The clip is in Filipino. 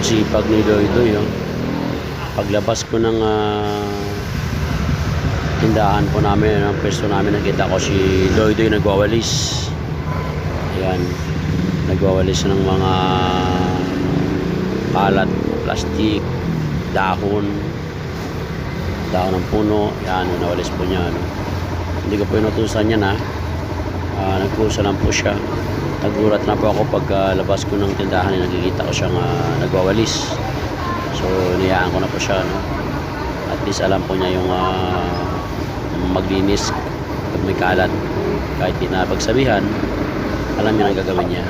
Ang sipag ni Doydoy, oh. Paglabas ko ng tindahan po namin, ang pwesto namin, nakita ko si Doydoy nagwawalis. Ayan, nagwawalis ng mga kalat, plastic, dahon ng puno. Yan, nawalis po niya, no? Hindi ko po inutusan yan, ha. Nagkusa lang po siya. Nagulat na po ako pag labas ko ng tindahan, nakikita ko siyang nagwawalis. So niyaan ko na po siya, no? At least alam po niya yung maglinis pag may kalat. Kahit di na pagsabihan, alam niya ang gagawin niya.